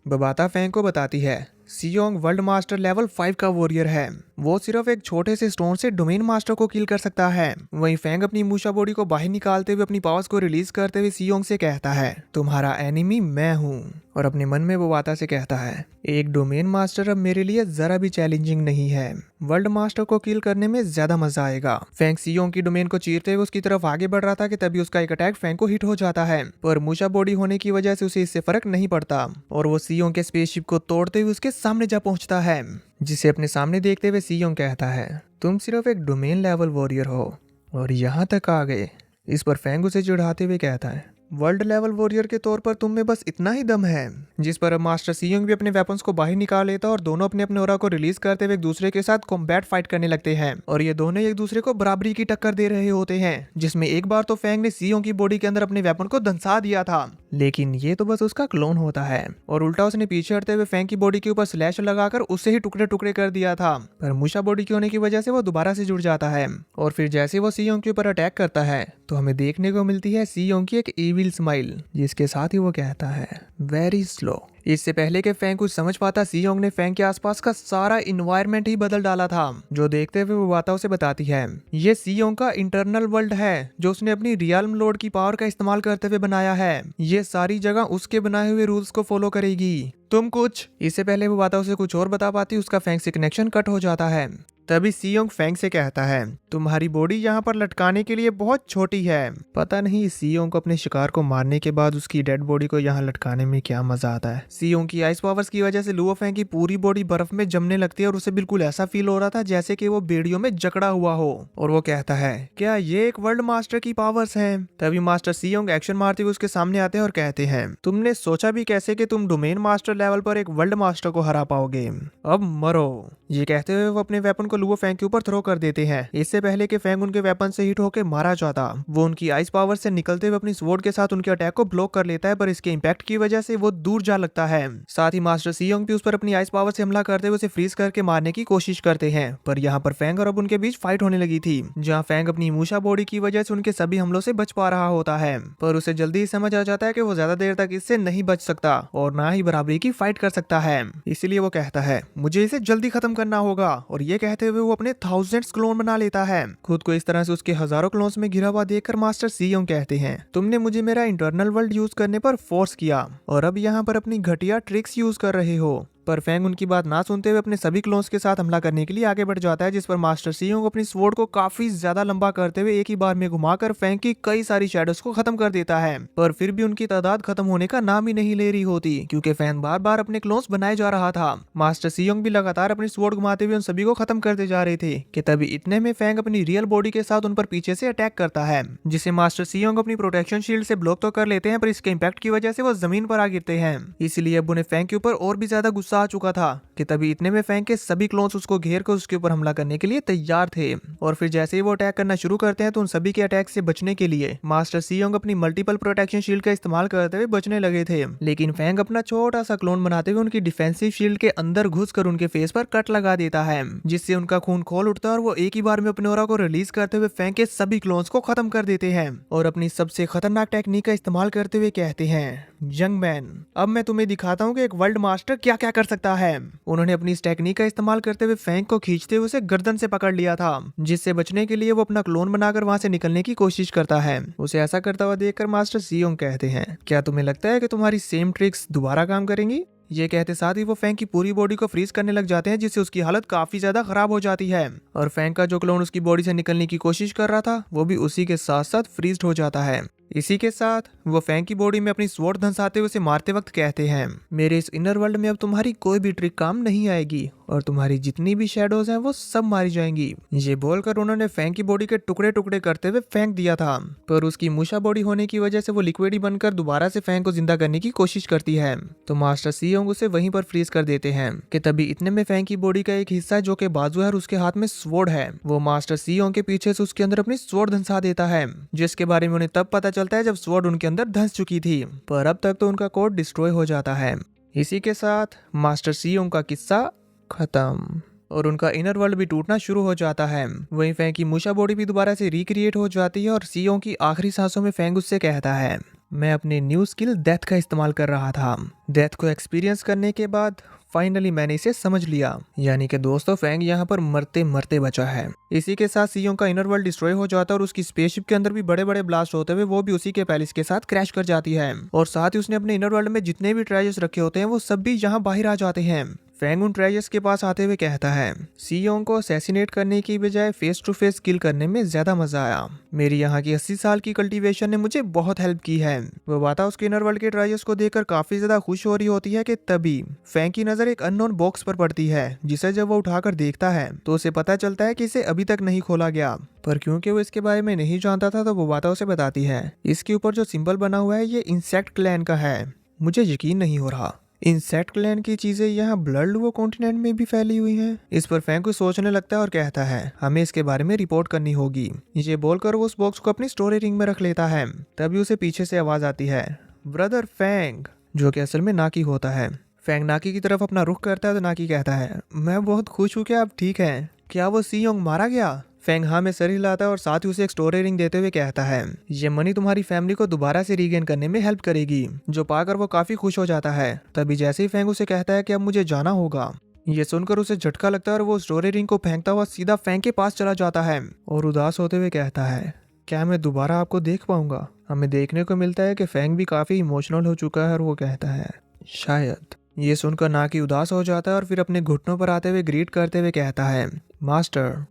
बबाता फेंग को बताती है, सीओंग वर्ल्ड मास्टर लेवल 5 का वॉरियर है, वो सिर्फ एक छोटे से स्टोन से डोमेन मास्टर को किल कर सकता है। वहीं फेंग अपनी मूशा बॉडी को बाहर निकालते हुए अपनी पावर्स को रिलीज करते हुए सीओंग से कहता है, तुम्हारा एनिमी मैं हूँ। और अपने मन में वो बाता से कहता है, एक डोमेन मास्टर अब मेरे लिए जरा भी चैलेंजिंग नहीं है, वर्ल्ड मास्टर को किल करने में ज्यादा मजा आएगा। फेंग सीओंग की डोमेन को चीरते हुए उसकी तरफ आगे बढ़ रहा था कि तभी उसका एक अटैक फेंग को हिट हो जाता है, पर मूशा बॉडी होने की वजह से उसे इससे फर्क नहीं पड़ता और वो सीओंग के स्पेसशिप को तोड़ते हुए उसके सामने जा पहुंचता है, जिसे अपने सामने देखते हुए सीओंग कहता है, तुम सिर्फ एक डोमेन लेवल वॉरियर हो और यहाँ तक आ गए। इस पर फेंग उसे चिढ़ाते हुए कहता है, वर्ल्ड लेवल वॉरियर के तौर पर तुम में बस इतना ही दम है। जिस पर अब मास्टर सीओंग भी अपने वेपन्स को बाहर निकाल लेता और दोनों अपने अपने ऑरा को रिलीज करते हुए एक दूसरे के साथ कॉम्बैट फाइट करने लगते हैं और ये दोनों एक दूसरे को बराबरी की टक्कर दे रहे होते हैं, जिसमें एक बार तो फेंग ने सीओंग की बॉडी के अंदर अपने वेपन को धंसा दिया था, लेकिन ये तो बस उसका क्लोन होता है और उल्टा उसने पीछे हटते हुए फेंग की बॉडी के ऊपर स्लैश लगाकर उससे ही टुकड़े टुकड़े कर दिया था, पर मूशा बॉडी की होने की वजह से वो दोबारा से जुड़ जाता है और फिर जैसे वो सीओंग के ऊपर अटैक करता है तो हमें देखने को मिलती है सीओंग की एक इविल स्माइल, जिसके साथ ही वो कहता है, वेरी स्लो। इससे पहले कि फेंग कुछ समझ पाता, सीओंग ने फेंग के आसपास का सारा इन्वायरमेंट ही बदल डाला था, जो देखते हुए वो बाता उसे बताती है, ये सीओंग का इंटरनल वर्ल्ड है जो उसने अपनी रियल्म लॉर्ड की पावर का इस्तेमाल करते हुए बनाया है। ये सारी जगह उसके बनाए हुए रूल्स को फॉलो करेगी। तुम कुछ। इससे पहले वो बाता उसे कुछ और बता पाती, उसका फेंग से कनेक्शन कट हो जाता है। तभी सीओंग फेंग से कहता है, तुम्हारी बॉडी यहाँ पर लटकाने के लिए बहुत छोटी है। पता नहीं सीओंग को अपने शिकार को मारने के बाद उसकी डेड बॉडी को यहाँ लटकाने में क्या मजा आता है। सीओंग की आइस पावर्स की वजह से लुओ फेंग की पूरी बॉडी बर्फ में जमने लगती है और उसे बिल्कुल ऐसा फील हो रहा था जैसे कि वो बेड़ियों में जकड़ा हुआ हो और वो कहता है, क्या ये एक वर्ल्ड मास्टर की पावर्स है? तभी मास्टर सीओंग एक्शन मारते हुए उसके सामने आते हैं और कहते हैं, तुमने सोचा भी कैसे कि तुम डोमेन मास्टर लेवल पर एक वर्ल्ड मास्टर को हरा पाओगे? अब मरो। ये कहते हुए वो अपने वेपन को लुओ फेंग के ऊपर थ्रो कर देते हैं। इससे पहले कि फेंग उनके वेपन से हिट होकर मारा जाता, वो उनकी आइस पावर से निकलते हुए अपनी स्वॉर्ड के साथ उनके अटैक को ब्लॉक कर लेता है, पर इसके इंपैक्ट की वजह से वो दूर जा लगता है। साथ ही मास्टर सीओंग भी उस पर अपनी आइस पावर से हमला करते हुए उसे फ्रीज करके मारने की कोशिश करते हैं, पर यहाँ पर फेंग और अब उनके बीच फाइट होने लगी थी, जहाँ फेंग अपनी मूशा बॉडी की वजह से उनके सभी हमलों से बच पा रहा होता है, पर उसे जल्दी ही समझ आ जाता है कि वो ज्यादा देर तक इससे नहीं बच सकता और ना ही बराबरी की फाइट कर सकता है। इसीलिए वो कहता है, मुझे इसे जल्दी खत्म करना होगा, और ये कहते हुए वो अपने थाउजेंड्स क्लोन बना लेता है। खुद को इस तरह से उसके हजारों क्लोन्स में घिरा हुआ देखकर मास्टर सीओंग कहते हैं, तुमने मुझे मेरा इंटरनल वर्ल्ड यूज करने पर फोर्स किया और अब यहाँ पर अपनी घटिया ट्रिक्स यूज कर रहे हो। पर फैंग उनकी बात ना सुनते हुए अपने सभी क्लोन्स के साथ हमला करने के लिए आगे बढ़ जाता है, जिस पर मास्टर सियोंग अपनी स्वॉर्ड को काफी ज्यादा लंबा करते हुए एक ही बार में घुमाकर फैंग की कई सारी शैडोज को खत्म कर देता है। पर फिर भी उनकी तादाद खत्म होने का नाम ही नहीं ले रही होती, क्योंकि फैंग बार बार अपने क्लोन्स बनाए जा रहा था। मास्टर सियोंग भी लगातार अपनी स्वॉर्ड घुमाते हुए उन सभी को खत्म करते जा रहे थे कि तभी इतने में फैंग अपनी रियल बॉडी के साथ उन पर पीछे से अटैक करता है, जिसे मास्टर सियोंग अपनी प्रोटेक्शन शील्ड से ब्लॉक तो कर लेते हैं, पर इसके इम्पैक्ट की वजह से वो जमीन पर आ गिरते हैं। इसलिए अब उन्हें फैंग के ऊपर और भी ज्यादा गुस्सा आ चुका था कि तभी इतने में फैंग के सभी क्लोन्स उसको घेर कर उसके ऊपर हमला करने के लिए तैयार थे। और फिर जैसे ही वो अटैक करना शुरू करते हैं तो उन सभी के अटैक से बचने के लिए मास्टर सियोंग अपनी मल्टीपल प्रोटेक्शन शील्ड का इस्तेमाल करते हुए बचने लगे थे, लेकिन फैंग अपना छोटा सा क्लोन बनाते हुए उनकी डिफेंसिव शील्ड के अंदर घुसकर उनके फेस पर कट लगा देता है, जिससे उनका खून खोल उठता है और वो एक ही बार में अपने ऑरा को रिलीज करते हुए फैंग के सभी क्लोन्स को खत्म कर देते हैं और अपनी सबसे खतरनाक टेक्निक का इस्तेमाल करते हुए कहते हैं, यंग मैन, अब मैं तुम्हें दिखाता हूँ कि एक वर्ल्ड मास्टर क्या क्या कर सकता है। उन्होंने अपनी इस टेक्निक का इस्तेमाल करते हुए फैंग को खींचते हुए उसे गर्दन से पकड़ लिया था, जिससे बचने के लिए वो अपना क्लोन बनाकर वहां से निकलने की कोशिश करता है। उसे ऐसा करता हुआ देखकर मास्टर सियोंग कहते हैं, क्या तुम्हें लगता है कि तुम्हारी सेम ट्रिक्स दोबारा काम करेंगी? ये कहते साथ ही वो फैंग की पूरी बॉडी को फ्रीज करने लग जाते हैं, जिससे उसकी हालत काफी ज्यादा खराब हो जाती है और फैंग का जो क्लोन उसकी बॉडी से निकलने की कोशिश कर रहा था वो भी उसी के साथ साथ फ्रीज हो जाता है। इसी के साथ वो फैंग की बॉडी में अपनी स्वॉर्ड धंसाते हुए उसे मारते वक्त कहते हैं, मेरे इस इनर वर्ल्ड में अब तुम्हारी कोई भी ट्रिक काम नहीं आएगी और तुम्हारी जितनी भी शैडोज हैं वो सब मारी जाएंगी। ये बोलकर उन्होंने फैंग की बॉडी के टुकड़े टुकड़े करते हुए फेंक दिया था, पर उसकी मूशा बॉडी होने की वजह से वो लिक्विडी बनकर दोबारा से फैंग को जिंदा करने की कोशिश करती है। तो मास्टर सियोंग उसे वहीं पर फ्रीज कर देते हैं कि तभी इतने में फैंग की बॉडी का एक हिस्सा जो कि बाजू है और उसके हाथ में स्वॉर्ड है, वो मास्टर सियोंग के पीछे से उसके अंदर अपनी स्वॉर्ड धंसा देता है, जिसके बारे में उन्हें तब पता चलता है जब स्वॉर्ड उनके अंदर धंस चुकी थी, पर अब तक तो उनका कोड डिस्ट्रॉय हो जाता है। इसी के साथ मास्टर सियोंग का किस्सा खत्म और उनका इनर वर्ल्ड भी टूटना शुरू हो जाता है। वहीं फैंग की मूशा बॉडी भी दोबारा से रिक्रिएट हो जाती है और सियोंग की आखिरी सांसों में फैंग उससे कहता है, मैं अपनी न्यू स्किल डेथ का इस्तेमाल कर रहा था। डेथ को एक्सपीरियंस करने के बाद फाइनली मैंने इसे समझ लिया, यानी कि दोस्तों फैंग यहाँ पर मरते मरते बचा है। इसी के साथ सियोंग का इनर वर्ल्ड डिस्ट्रॉय हो जाता है और उसकी स्पेसशिप के अंदर भी बड़े बड़े ब्लास्ट होते हुए वो भी उसी के पैलेस के साथ क्रैश कर जाती है और साथ ही उसने अपने इनर वर्ल्ड में जितने भी ट्रेजर्स रखे होते हैं वो सब भी यहाँ बाहर आ जाते हैं। फैंग उन ट्रेजर्स के पास आते हुए कहता है, सियोंग को असैसिनेट करने की बजाय फेस टू फेस किल करने में ज्यादा मजा आया। मेरी यहाँ की 80 साल की कल्टीवेशन ने मुझे बहुत हेल्प की है। वो बाता उसके इनर वर्ल्ड के ट्रेजर्स को देखकर काफी ज्यादा खुश हो रही होती है कि तभी फैंग की नजर एक अननोन बॉक्स पर पड़ती है, जिसे जब वो उठाकर देखता है तो उसे पता चलता है कि इसे अभी तक नहीं खोला गया, पर क्योंकि वो इसके बारे में नहीं जानता था तो वो बाता उसे बताती है, इसके ऊपर जो सिंबल बना हुआ है ये इंसेक्ट क्लैन का है। मुझे यकीन नहीं हो रहा, इंसेक्ट क्लैन की चीजें यहाँ ब्लड लुओ कॉन्टिनेंट में भी फैली हुई हैं। इस पर फैंग कुछ सोचने लगता है और कहता है, हमें इसके बारे में रिपोर्ट करनी होगी। ये बोलकर वो उस बॉक्स को अपनी स्टोरी रिंग में रख लेता है। तभी उसे पीछे से आवाज आती है, ब्रदर फैंग, जो कि असल में नाकी होता है। फैंग नाकी की तरफ अपना रुख करता है तो नाकी कहता है, मैं बहुत खुश हूँ कि आप ठीक हैं। क्या वो सियोंग मारा गया? फैंग हाँ में सर हिलाता है और साथ ही उसे एक स्टोरी रिंग देते हुए कहता है, ये मनी तुम्हारी फैमिली को दोबारा से रीगेन करने में हेल्प करेगी, जो पाकर वो काफी खुश हो जाता है। तभी जैसे ही फैंग उसे कहता है कि अब मुझे जाना होगा, ये सुनकर उसे झटका लगता है और वो स्टोरी रिंग को फेंकता हुआ सीधा फैंग के पास चला जाता है और उदास होते हुए कहता है, क्या मैं दोबारा आपको देख पाऊंगा? हमें देखने को मिलता है कि फैंग भी काफी इमोशनल हो चुका है और वो कहता है, शायद। ये सुनकर नाकी उदास हो जाता है और फिर अपने घुटनों पर आते हुए ग्रीट करते हुए कहता है, मास्टर।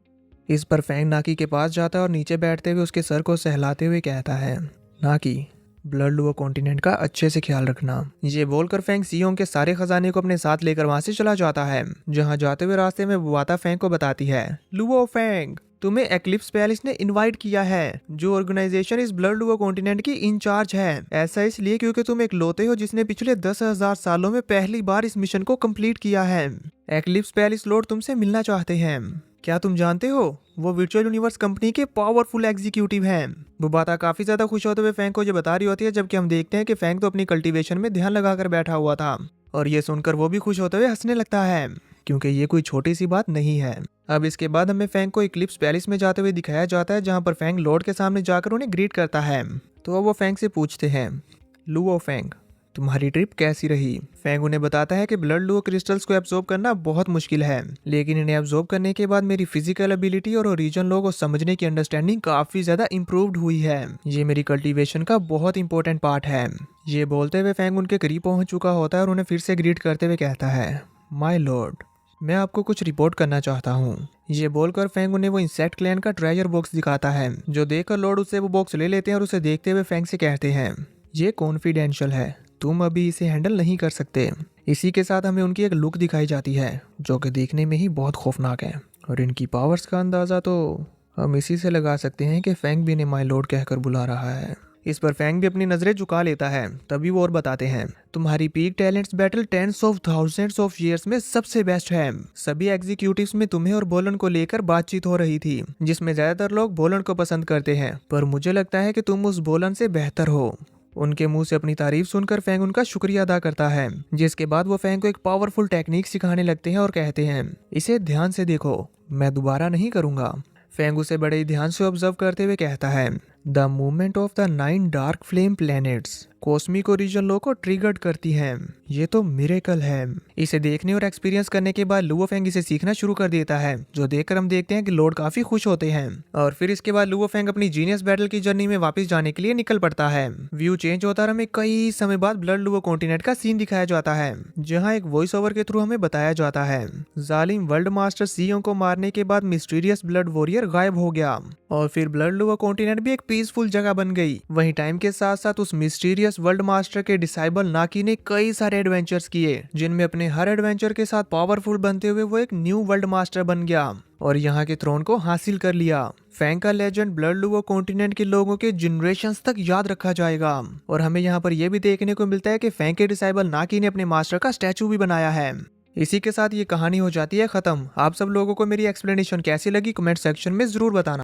इस पर फैंग नाकी के पास जाता है और नीचे बैठते हुए उसके सर को सहलाते हुए कहता है, नाकी, ब्लड लुओ कॉन्टिनेंट का अच्छे से ख्याल रखना। ये बोलकर फैंग सियोंग के सारे खजाने को अपने साथ लेकर वहां से चला जाता है। जहां जाते हुए रास्ते में बुआता फैंग को बताती है, लुओ फैंग, तुम्हें एक्लिप्स पैलेस ने इनवाइट किया है, जो ऑर्गेनाइजेशन इस ब्लड लुओ कॉन्टिनेंट की इंचार्ज है। ऐसा इसलिए क्योंकि तुम एक लौते हो जिसने पिछले 10,000 सालों में पहली बार इस मिशन को कंप्लीट किया है। एक्लिप्स पैलेस लॉर्ड तुमसे मिलना चाहते हैं। क्या तुम जानते हो वो वर्चुअल यूनिवर्स कंपनी के पावरफुल एग्जीक्यूटिव हैं। बुबाता काफी ज्यादा खुश होते हुए फैंग को ये बता रही होती है, जबकि हम देखते हैं कि फैंग तो अपनी कल्टीवेशन में ध्यान लगाकर बैठा हुआ था और ये सुनकर वो भी खुश होते हुए हंसने लगता है, क्योंकि ये कोई छोटी सी बात नहीं है। अब इसके बाद हमें फैंग को इक्लिप्स पैलेस में जाते हुए दिखाया जाता है, जहाँ पर फैंग लॉर्ड के सामने जाकर उन्हें ग्रीट करता है। तो वो फैंग से पूछते हैं, लुओ फैंग, तुम्हारी ट्रिप कैसी रही? फैंग उन्हें बताता है कि ब्लड लुओ क्रिस्टल्स को एब्जॉर्ब करना बहुत मुश्किल है, लेकिन इन्हें एब्जॉर्ब करने के बाद मेरी फिजिकल एबिलिटी और ओरिजिन लॉ को समझने की अंडरस्टैंडिंग काफी ज्यादा इंप्रूव्ड हुई है। ये मेरी कल्टीवेशन का बहुत इंपॉर्टेंट पार्ट है। ये बोलते हुए फैंग उनके करीब पहुंच चुका होता है और उन्हें फिर से ग्रीट करते हुए कहता है, माय लॉर्ड, मैं आपको कुछ रिपोर्ट करना चाहता हूँ। ये बोलकर फैंग उन्हें वो इंसेक्ट क्लैन का ट्रेजर बॉक्स दिखाता है, जो देखकर लॉर्ड उससे वो बॉक्स ले लेते हैं और उसे देखते हुए फैंग से कहते हैं, ये कॉन्फिडेंशियल है, तुम अभी इसे हैंडल नहीं कर सकते। इसी के साथ हमें उनकी एक लुक दिखाई जाती है जो कि देखने में ही बहुत खौफनाक है, और इनकी पावर्स का अंदाज़ा तो हम इसी से लगा सकते हैं कि फैंग भी इन्हें माय लॉर्ड कहकर बुला रहा है। इस पर फैंग भी अपनी नजरें झुका लेता है। तभी वो और बताते हैं, तुम्हारी peak talents battle tens of thousands of years में सबसे बेस्ट है। सभी एग्जीक्यूटिव्स में तुम्हें और बोलन को लेकर बातचीत हो रही थी, जिसमें ज्यादातर लोग बोलन को पसंद करते हैं, पर मुझे लगता है कि तुम उस बोलन से बेहतर हो। उनके मुंह से अपनी तारीफ सुनकर फैंग उनका शुक्रिया अदा करता है, जिसके बाद वो फैंग को एक पावरफुल टेक्निक सिखाने लगते हैं और कहते हैं, इसे ध्यान से देखो, मैं दोबारा नहीं करूंगा। फैंग उसे बड़े ही ध्यान से ऑब्जर्व करते हुए कहता है, the movement of the 9 dark flame planets cosmic origin law को ट्रिगर्ड करती है। ये तो मिरेकल है। इसे देखने और एक्सपीरियंस करने के बाद लुओ फैंग इसे सीखना शुरू कर देता है, जो देखकर हम देखते हैं कि लॉर्ड काफी खुश होते हैं। और फिर इसके बाद लुओ फैंग अपनी जीनियस बैटल की जर्नी में वापस जाने के लिए निकल पड़ता है। व्यू चेंज होता है, हमें कई समय बाद ब्लड लुओ कॉन्टिनेंट का सीन दिखाया जाता है, जहाँ एक वॉइस ओवर के थ्रू हमें बताया जाता है, जालिम वर्ल्ड मास्टर सीओ को मारने के बाद मिस्टीरियस ब्लड वॉरियर गायब हो गया और फिर ब्लड लुओ कॉन्टिनेंट भी एक पीसफुल जगह बन गई। वहीं टाइम के साथ साथ उस मिस्टीरियस वर्ल्ड मास्टर के डिसाइबल नाकी ने कई सारे एडवेंचर्स किए, जिनमें अपने हर एडवेंचर के साथ पावरफुल बनते हुए वो एक न्यू वर्ल्ड मास्टर बन गया और यहाँ के थ्रोन को हासिल कर लिया। फैंग का लेजेंड ब्लड लुओ कॉन्टिनेंट के लोगों के जनरेशंस तक याद रखा जाएगा। और हमें यहाँ पर यह भी देखने को मिलता है कि फैंग के डिसाइबल नाकी ने अपने मास्टर का स्टैचू भी बनाया है। इसी के साथ ये कहानी हो जाती है खत्म। आप सब लोगों को मेरी एक्सप्लेनेशन कैसी लगी कमेंट सेक्शन में जरूर बताना।